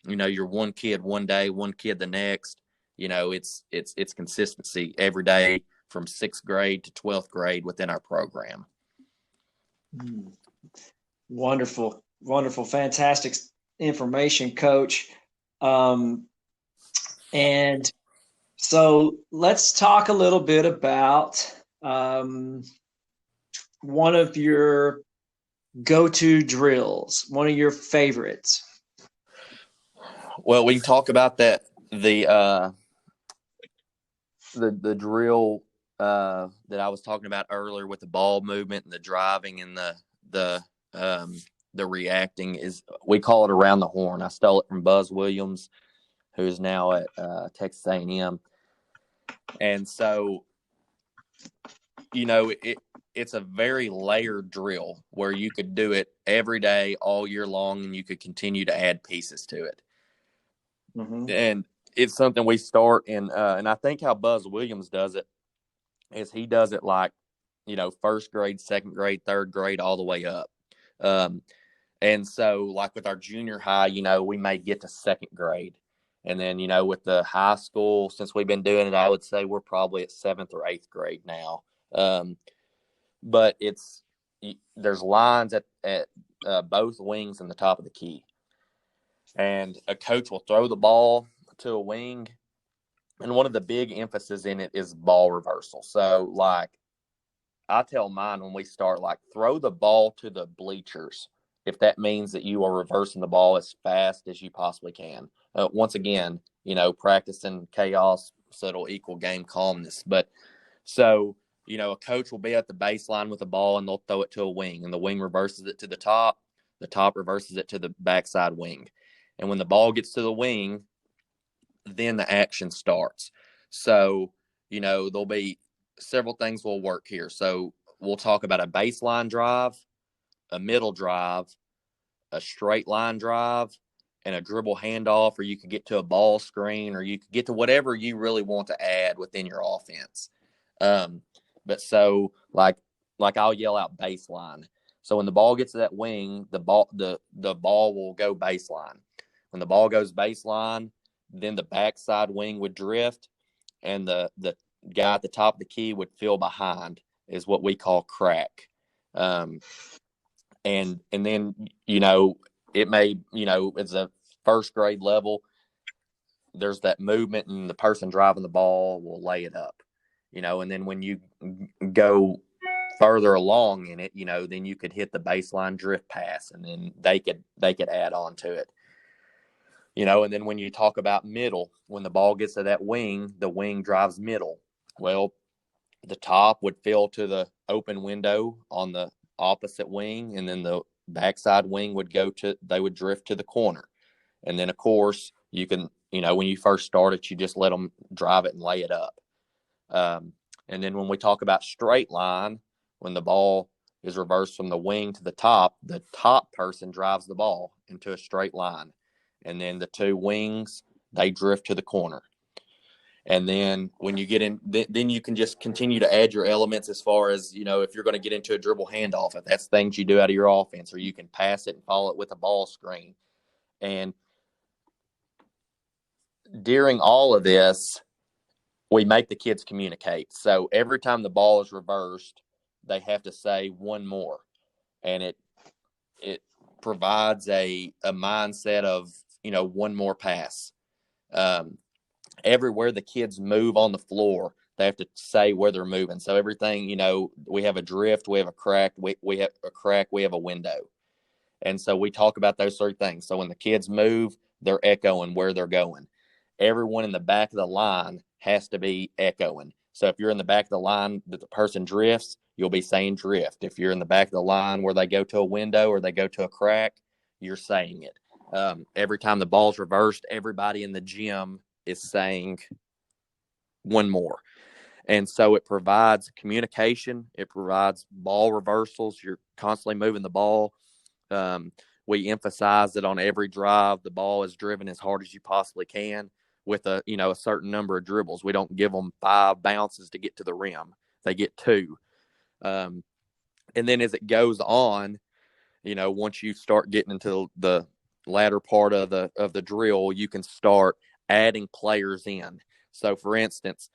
you're one kid one day, one kid the next. It's consistency every day from sixth grade to 12th grade within our program. Wonderful, wonderful, fantastic information, Coach. And so let's talk a little bit about one of your go-to drills, one of your favorites. Well, we can talk about that. The drill that I was talking about earlier with the ball movement and the driving and the reacting we call it around the horn. I stole it from Buzz Williams, who is now at Texas A&M. And so, it's a very layered drill where you could do it every day, all year long, and you could continue to add pieces to it. Mm-hmm. And it's something we start in, and I think how Buzz Williams does it is he does it like, first grade, second grade, third grade, all the way up. And so like with our junior high, we may get to second grade. And then, with the high school, since we've been doing it, I would say we're probably at seventh or eighth grade now. But there's lines at both wings and the top of the key. And a coach will throw the ball to a wing. And one of the big emphasis in it is ball reversal. So, like, I tell mine when we start, like, throw the ball to the bleachers if that means that you are reversing the ball as fast as you possibly can. Once again, practicing chaos so it'll equal game calmness. But so, a coach will be at the baseline with the ball and they'll throw it to a wing, and the wing reverses it to the top reverses it to the backside wing. And when the ball gets to the wing, then the action starts. So, there'll be several things will work here. So we'll talk about a baseline drive, a middle drive, a straight line drive, and a dribble handoff, or you could get to a ball screen, or you could get to whatever you really want to add within your offense. But so like I'll yell out baseline. So when the ball gets to that wing, the ball will go baseline. When the ball goes baseline, then the backside wing would drift, and the guy at the top of the key would fill behind, is what we call crack. And then, it may, it's a first grade level, there's that movement and the person driving the ball will lay it up, and then when you go further along in it, then you could hit the baseline drift pass, and then they could add on to it. And then when you talk about middle, when the ball gets to that wing, the wing drives middle. Well, the top would fill to the open window on the opposite wing, and then the backside wing would they would drift to the corner. And then, of course, you can, when you first start it, you just let them drive it and lay it up. And then when we talk about straight line, when the ball is reversed from the wing to the top person drives the ball into a straight line. And then the two wings, they drift to the corner. And then when you get in, then you can just continue to add your elements as far as, if you're going to get into a dribble handoff, if that's things you do out of your offense, or you can pass it and follow it with a ball screen. And during all of this, we make the kids communicate. So every time the ball is reversed, they have to say one more. And it provides a mindset of, one more pass. Everywhere the kids move on the floor, they have to say where they're moving. So everything, we have a drift, we have a crack, we have a crack, we have a window. And so we talk about those three things. So when the kids move, they're echoing where they're going. Everyone in the back of the line has to be echoing. So if you're in the back of the line that the person drifts, you'll be saying drift. If you're in the back of the line where they go to a window or they go to a crack, you're saying it. Every time the ball's reversed, everybody in the gym is saying one more. And so it provides communication. It provides ball reversals. You're constantly moving the ball. We emphasize that on every drive, the ball is driven as hard as you possibly can with a certain number of dribbles. We don't give them 5 bounces to get to the rim. They get 2. And then as it goes on, once you start getting into the latter part of the drill, you can start adding players in. So for instance,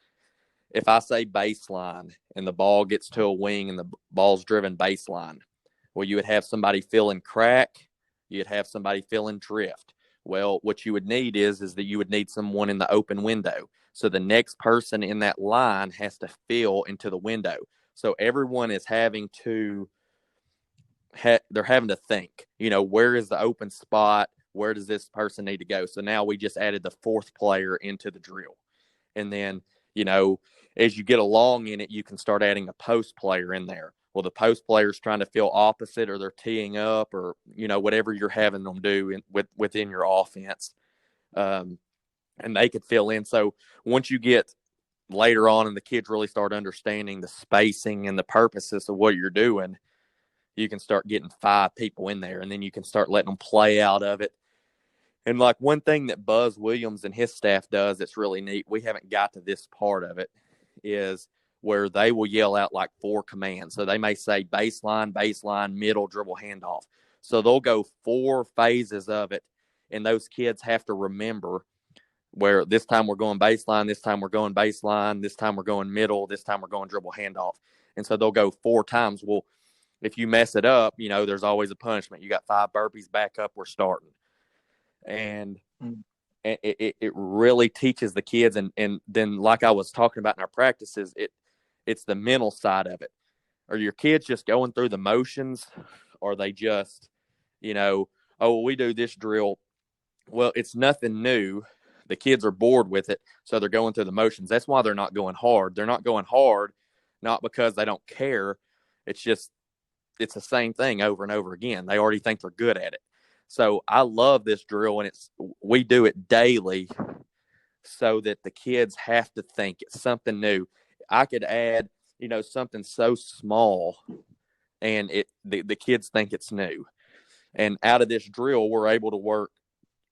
if I say baseline and the ball gets to a wing and the ball's driven baseline, well, you would have somebody filling crack, you'd have somebody filling drift. Well, what you would need is that you would need someone in the open window. So the next person in that line has to fill into the window. So everyone is having to they're having to think, where is the open spot? Where does this person need to go? So now we just added the 4th player into the drill. And then, as you get along in it, you can start adding a post player in there. Well, the post player is trying to fill opposite, or they're teeing up, or, whatever you're having them do within your offense. And they could fill in. So once you get later on and the kids really start understanding the spacing and the purposes of what you're doing, you can start getting 5 people in there, and then you can start letting them play out of it. And like one thing that Buzz Williams and his staff does that's really neat, we haven't got to this part of it, is where they will yell out like 4 commands. So they may say baseline, middle, dribble, handoff. So they'll go 4 phases of it, and those kids have to remember where this time we're going baseline, this time we're going baseline, this time we're going middle, this time we're going dribble, handoff. And so they'll go 4 times. Well, if you mess it up, there's always a punishment. You got 5 burpees, back up, we're starting. And it really teaches the kids. And then, like I was talking about in our practices, it's the mental side of it. Are your kids just going through the motions? Or are they just, we do this drill. Well, it's nothing new. The kids are bored with it, so they're going through the motions. That's why they're not going hard. They're not going hard, not because they don't care. It's just, it's the same thing over and over again. They already think they're good at it. So I love this drill, and we do it daily so that the kids have to think it's something new. I could add, something so small, and the kids think it's new. And out of this drill, we're able to work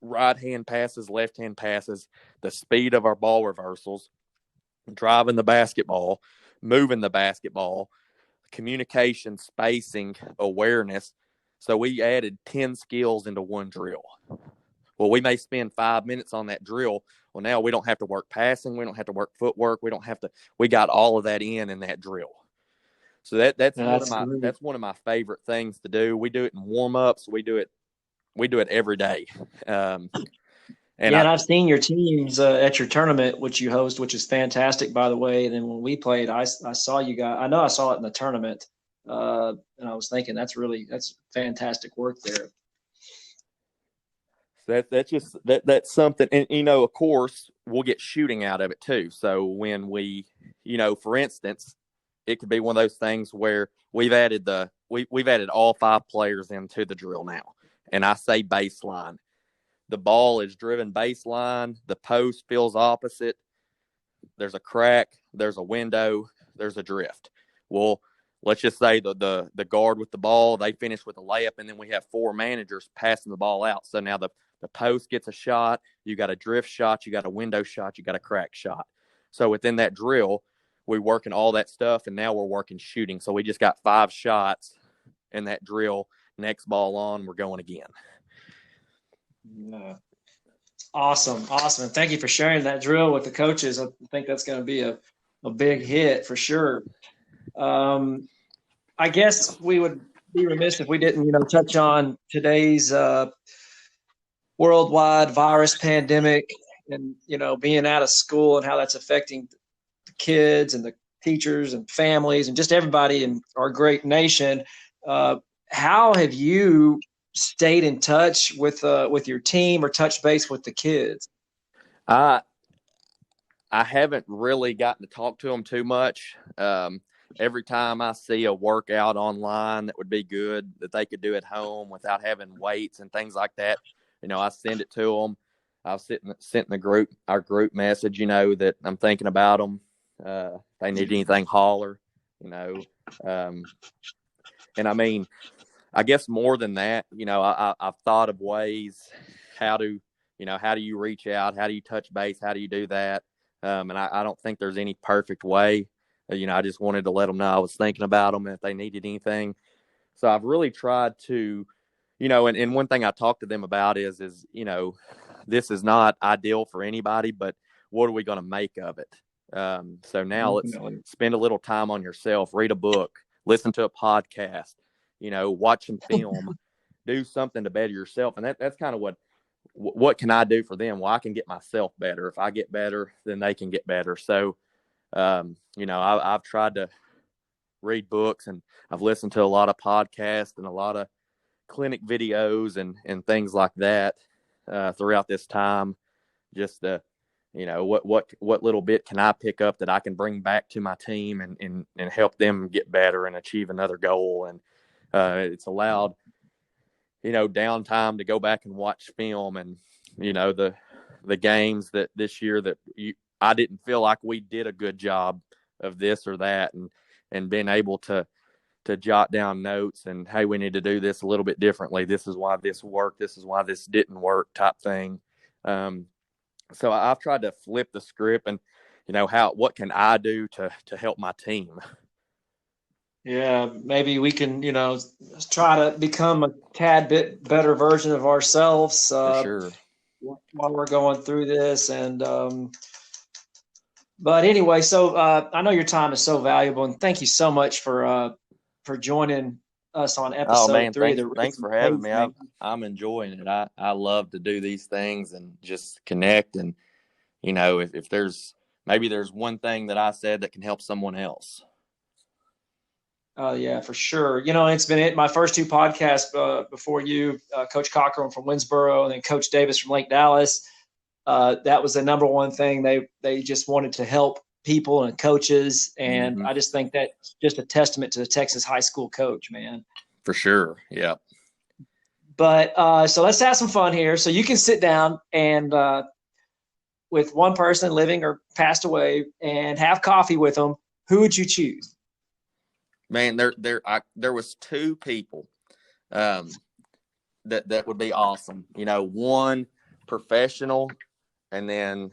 right-hand passes, left-hand passes, the speed of our ball reversals, driving the basketball, moving the basketball, communication, spacing, awareness. So we added 10 skills into one drill. Well, we may spend 5 minutes on that drill. Well, now we don't have to work passing. We don't have to work footwork. We got all of that in that drill. So that's one of my favorite things to do. We do it in warm-ups. We do it every day. And I've seen your teams at your tournament, which you host, which is fantastic, by the way. And then when we played, I saw you guys. I know I saw it in the tournament, and I was thinking that's fantastic work there. That's something, and of course, we'll get shooting out of it too. So when we, for instance, it could be one of those things where we've added all 5 players into the drill now, and I say baseline. The ball is driven baseline. The post feels opposite. There's a crack. There's a window. there's a drift. Well, let's just say the guard with the ball, they finish with a layup, and then we have 4 managers passing the ball out. So now the post gets a shot, you got a drift shot, you got a window shot, you got a crack shot. So within that drill, we're working all that stuff, and now we're working shooting. So we just got 5 shots in that drill. Next ball on, we're going again. Yeah. Awesome. And thank you for sharing that drill with the coaches. I think that's going to be a big hit for sure. I guess we would be remiss if we didn't, touch on today's worldwide virus pandemic and, being out of school and how that's affecting the kids and the teachers and families and just everybody in our great nation. How have you stayed in touch with your team or touched base with the kids? I haven't really gotten to talk to them too much. Every time I see a workout online that would be good that they could do at home without having weights and things like that, I send it to them. I've sent in our group message, that I'm thinking about them. If they need anything, holler, and I mean, I guess more than that, I've thought of ways how do you reach out? How do you touch base? How do you do that? And I don't think there's any perfect way. I just wanted to let them know I was thinking about them if they needed anything. So I've really tried to, and one thing I talked to them about is, this is not ideal for anybody, but what are we going to make of it? So now let's spend a little time on yourself, read a book, listen to a podcast, watch some film, do something to better yourself. And that's kind of what can I do for them? Well, I can get myself better. If I get better, then they can get better. So, I've tried to read books, and I've listened to a lot of podcasts and a lot of clinic videos and things like that throughout this time. Just what little bit can I pick up that I can bring back to my team and help them get better and achieve another goal. And it's allowed, downtime to go back and watch film and, the games that this year that I didn't feel like we did a good job of this or that, and being able to jot down notes and, hey, we need to do this a little bit differently. This is why this worked. This is why this didn't work type thing. So I've tried to flip the script and, what can I do to help my team? Yeah, maybe we can, try to become a tad bit better version of ourselves For sure. While we're going through this. And, but anyway, so I know your time is so valuable, and thank you so much for joining us on episode 3. Thanks for having me. I'm enjoying it. I love to do these things and just connect. And, if there's one thing that I said that can help someone else. Yeah, for sure. It's been my first 2 podcasts before you, Coach Cochran from Winsboro and then Coach Davis from Lake Dallas. That was the number one thing. They just wanted to help people and coaches. And I just think that's just a testament to the Texas high school coach, man. For sure. Yeah. But so let's have some fun here. So you can sit down and with one person living or passed away and have coffee with them. Who would you choose? Man, there was 2 people that would be awesome. One professional, and then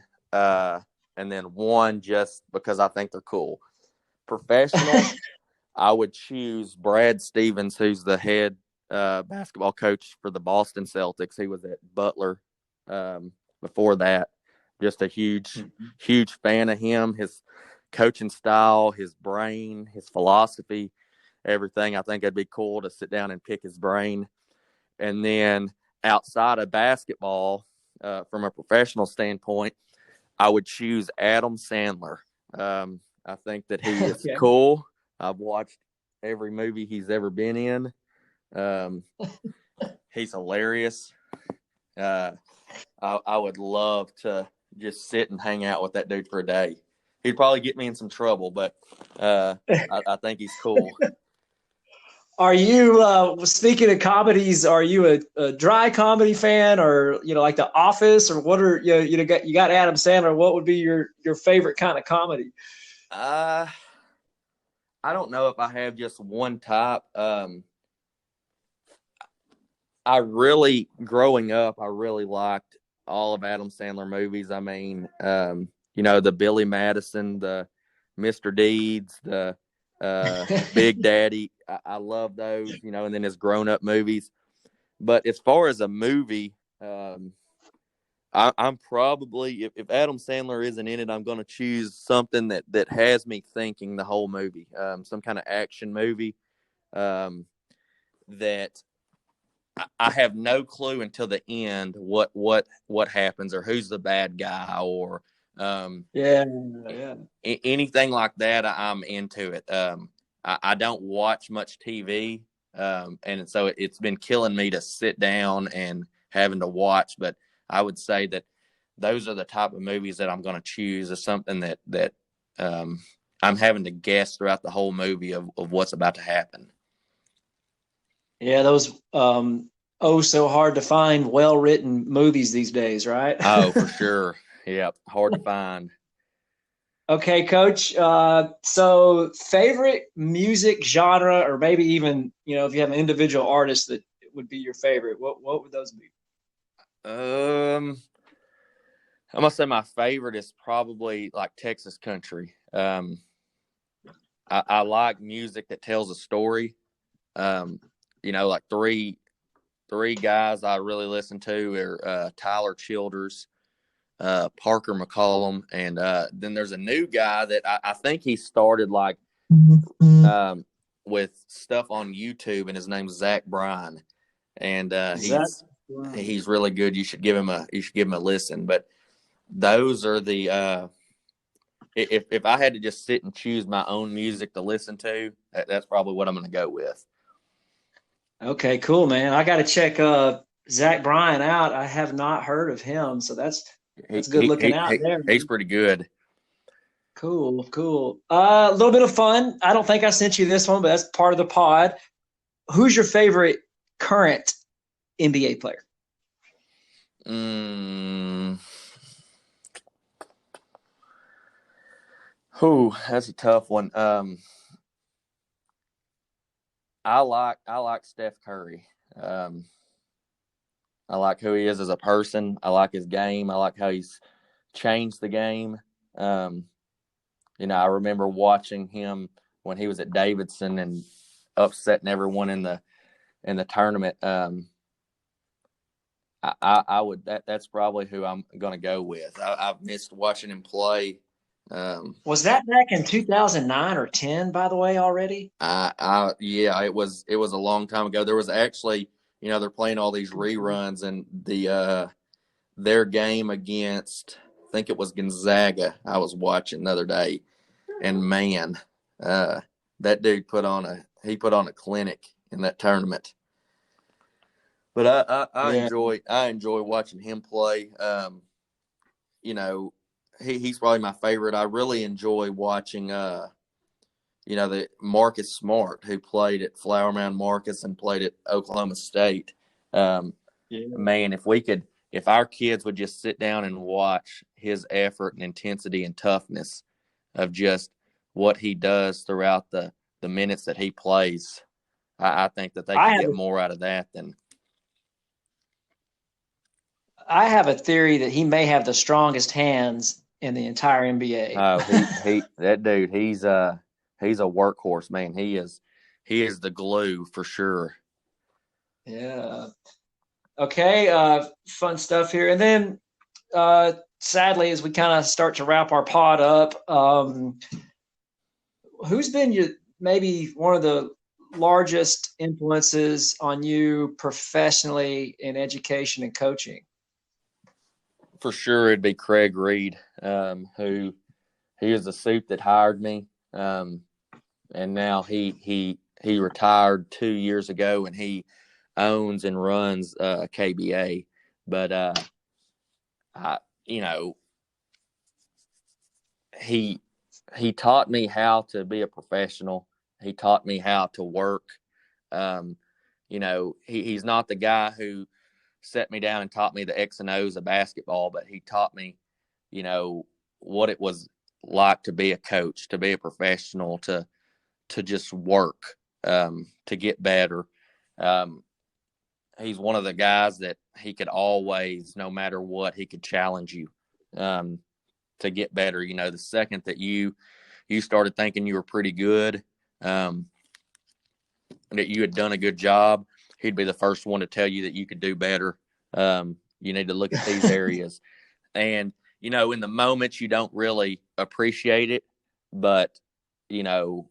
one just because I think they're cool. Professional, I would choose Brad Stevens, who's the head basketball coach for the Boston Celtics. He was at Butler before that. Just a huge fan of him. His coaching style, his brain, his philosophy, everything. I think it'd be cool to sit down and pick his brain. And then outside of basketball, from a professional standpoint, I would choose Adam Sandler. I think that he is cool. I've watched every movie he's ever been in. He's hilarious. I would love to just sit and hang out with that dude for a day. He'd probably get me in some trouble, but I think he's cool. Are you, speaking of comedies, are you a dry comedy fan, or like The Office, or what are you got Adam Sandler? What would be your favorite kind of comedy? I don't know if I have just one type. Growing up, I really liked all of Adam Sandler movies. I mean, the Billy Madison, the Mr. Deeds, the Big Daddy. I love those, and then his grown-up movies. But as far as a movie, I'm probably, if Adam Sandler isn't in it, I'm going to choose something that has me thinking the whole movie, some kind of action movie that I have no clue until the end what happens or who's the bad guy or anything like that. I'm into it. I don't watch much TV, and so it's been killing me to sit down and having to watch. But I would say that those are the type of movies that I'm going to choose as something that I'm having to guess throughout the whole movie of what's about to happen. Yeah, those so hard to find, well-written movies these days, right? Oh, for sure. Yeah, hard to find. Okay, Coach. So favorite music genre, or maybe even, if you have an individual artist that would be your favorite, what would those be? I'm gonna say my favorite is probably like Texas country. I like music that tells a story. Like three guys I really listen to are Tyler Childers, Parker McCollum, and then there's a new guy that I think he started like with stuff on YouTube, and his name's Zach Bryan, and he's really good. You should give him a listen. But those are the if I had to just sit and choose my own music to listen to, that's probably what I'm going to go with. Okay, cool, man. I got to check Zach Bryan out. I have not heard of him, so that's good looking out there. He's pretty good. Cool. A little bit of fun. I don't think I sent you this one, but that's part of the pod. Who's your favorite current NBA player? That's a tough one. I like Steph Curry. I like who he is as a person. I like his game. I like how he's changed the game. I remember watching him when he was at Davidson and upsetting everyone in the tournament. I would that's probably who I'm going to go with. I've missed watching him play. Was that back in 2009 or 10, by the way, already? Yeah, it was a long time ago. There was actually, they're playing all these reruns, and their game against, I think it was Gonzaga, I was watching the other day, and man, that dude put on a clinic in that tournament. But I enjoy watching him play. He's probably my favorite. I really enjoy watching the Marcus Smart, who played at Flower Mound Marcus and played at Oklahoma State. Man, if our kids would just sit down and watch his effort and intensity and toughness of just what he does throughout the minutes that he plays, I think that they could get more out of that than. I have a theory that he may have the strongest hands in the entire NBA. Oh, that dude, he's a workhorse, man. He is the glue for sure. Yeah. Okay. Fun stuff here. And then, sadly, as we kind of start to wrap our pod up, who's been maybe one of the largest influences on you professionally in education and coaching? For sure, it'd be Craig Reed, who he is the suit that hired me, and now he retired 2 years ago, and he owns and runs KBA. But he taught me how to be a professional. He taught me how to work. He's not the guy who set me down and taught me the X and O's of basketball, but he taught me, what it was like to be a coach, to be a professional, to to just work, to get better. He's one of the guys that he could always, no matter what, he could challenge you to get better. You know, the second that you started thinking you were pretty good, that you had done a good job, he'd be the first one to tell you that you could do better. You need to look at these areas. And, you know, in the moments you don't really appreciate it, but, you know,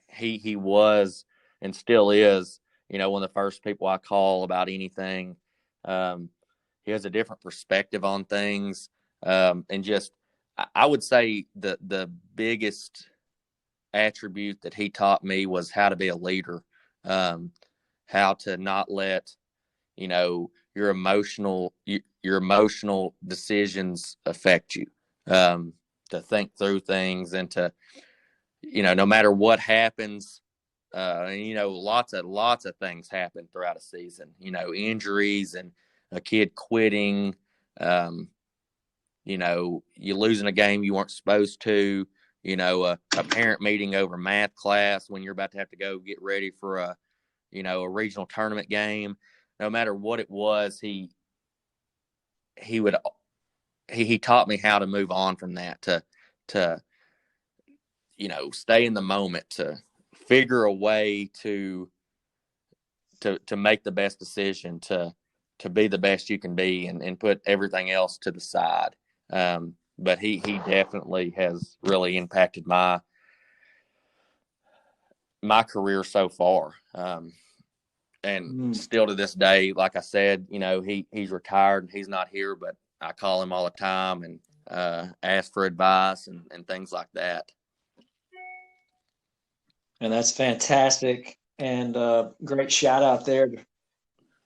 he was and still is, you know, one of the first people I call about anything. He has a different perspective on things. And just, I would say the biggest attribute that he taught me was how to be a leader, how to not let, you know, your emotional decisions affect you, to think through things and to, you know, no matter what happens, you know, lots of things happen throughout a season, you know, injuries and a kid quitting, you know, you losing a game you weren't supposed to, you know, a parent meeting over math class when you're about to have to go get ready for a, you know, a regional tournament game. No matter what it was, he taught me how to move on from that, to, you know, stay in the moment, to figure a way to make the best decision, to be the best you can be, and put everything else to the side. But he definitely has really impacted my career so far. And still to this day, like I said, you know, he's retired and he's not here, but I call him all the time and ask for advice and things like that. And that's fantastic. And great shout out there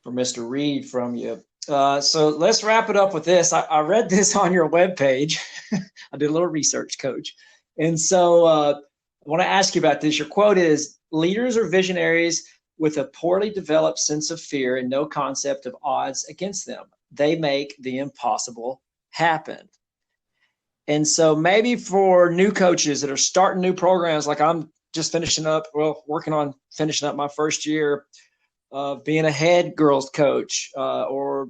for Mr. Reed from you. So let's wrap it up with this. I read this on your webpage. I did a little research, Coach. And so I want to ask you about this. Your quote is, "Leaders are visionaries with a poorly developed sense of fear and no concept of odds against them. They make the impossible happen." And so maybe for new coaches that are starting new programs, like I'm just working on finishing up my first year of being a head girls coach, or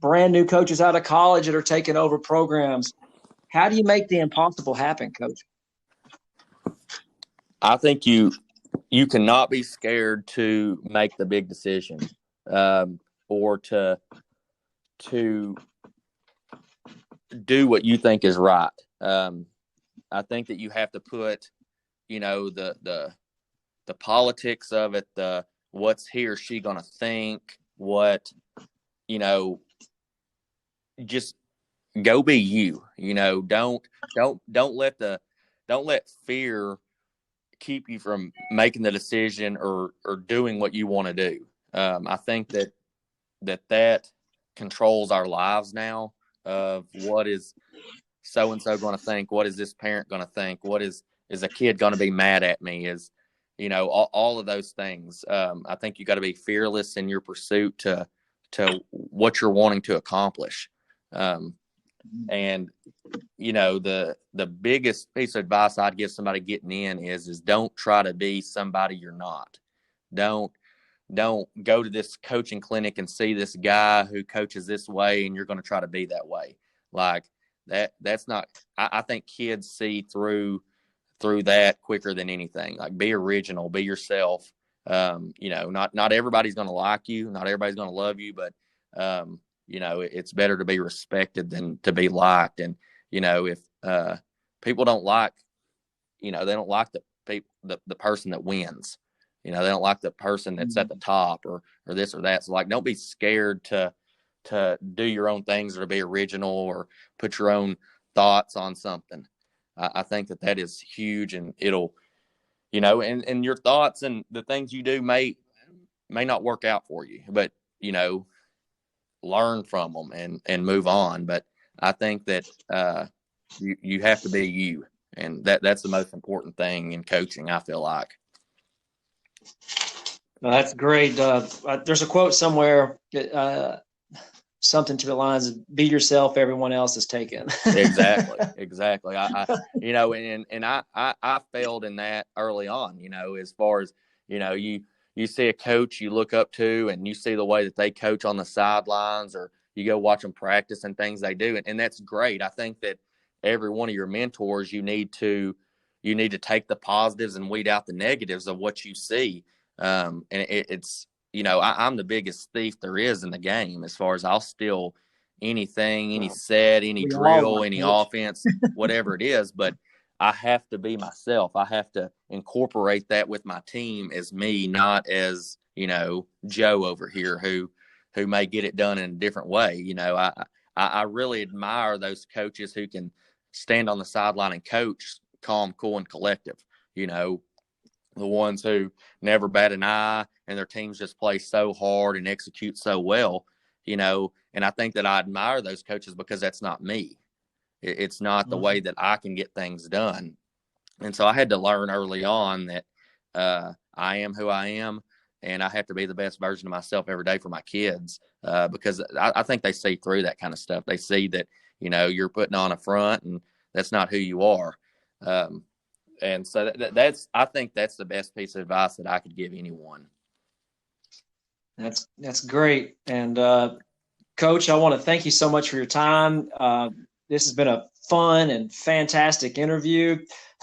brand new coaches out of college that are taking over programs. How do you make the impossible happen, Coach? I think you cannot be scared to make the big decision, or to do what you think is right. I think that you have to put, you know, the politics of it, what's he or she going to think, what, you know, just go be you, you know, don't let fear keep you from making the decision or doing what you want to do. I think that controls our lives now, of what is so-and-so going to think, what is this parent going to think, what is a kid going to be mad at me, is, you know, all of those things. I think you got to be fearless in your pursuit to what you're wanting to accomplish. And, you know, the biggest piece of advice I'd give somebody getting in is don't try to be somebody you're not. Don't go to this coaching clinic and see this guy who coaches this way and you're going to try to be that way. Like that's not, I think kids see through that quicker than anything. Like, be original, be yourself. You know, not everybody's going to like you. Not everybody's going to love you, but, you know, it's better to be respected than to be liked. And, you know, if people don't like, you know, they don't like the person that wins. You know, they don't like the person that's at the top or this or that. So, like, don't be scared to do your own things or to be original or put your own thoughts on something. I think that is huge, and it'll, you know, and your thoughts and the things you do may not work out for you, but, you know, learn from them and move on. But I think that you have to be you, and that's the most important thing in coaching, I feel like. That's great. There's a quote somewhere. something to the lines of "Be yourself, everyone else is taken." Exactly. I you know, and I failed in that early on. You know, as far as you see a coach you look up to, and you see the way that they coach on the sidelines, or you go watch them practice and things they do, and that's great. I think that every one of your mentors, you need to take the positives and weed out the negatives of what you see. And it's I'm the biggest thief there is in the game, as far as I'll steal anything, any set, any drill, any offense, whatever it is. But I have to be myself. I have to incorporate that with my team as me, not as, Joe over here who may get it done in a different way. I really admire those coaches who can stand on the sideline and coach calm, cool, and collective. The ones who never bat an eye and their teams just play so hard and execute so well, and I think that I admire those coaches because that's not me. It's not the way that I can get things done. And so I had to learn early on that I am who I am, and I have to be the best version of myself every day for my kids, because I think they see through that kind of stuff. They see that, you're putting on a front, and that's not who you are. And so I think that's the best piece of advice that I could give anyone. That's great. And Coach, I want to thank you so much for your time. This has been a fun and fantastic interview.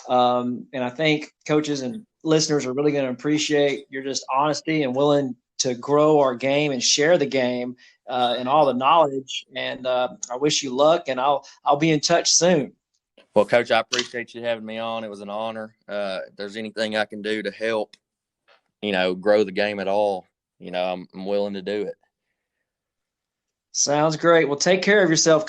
And I think coaches and listeners are really going to appreciate your just honesty and willing to grow our game and share the game and all the knowledge. And I wish you luck, and I'll be in touch soon. Well, Coach, I appreciate you having me on. It was an honor. If there's anything I can do to help, grow the game at all, I'm willing to do it. Sounds great. Well, take care of yourself, Coach.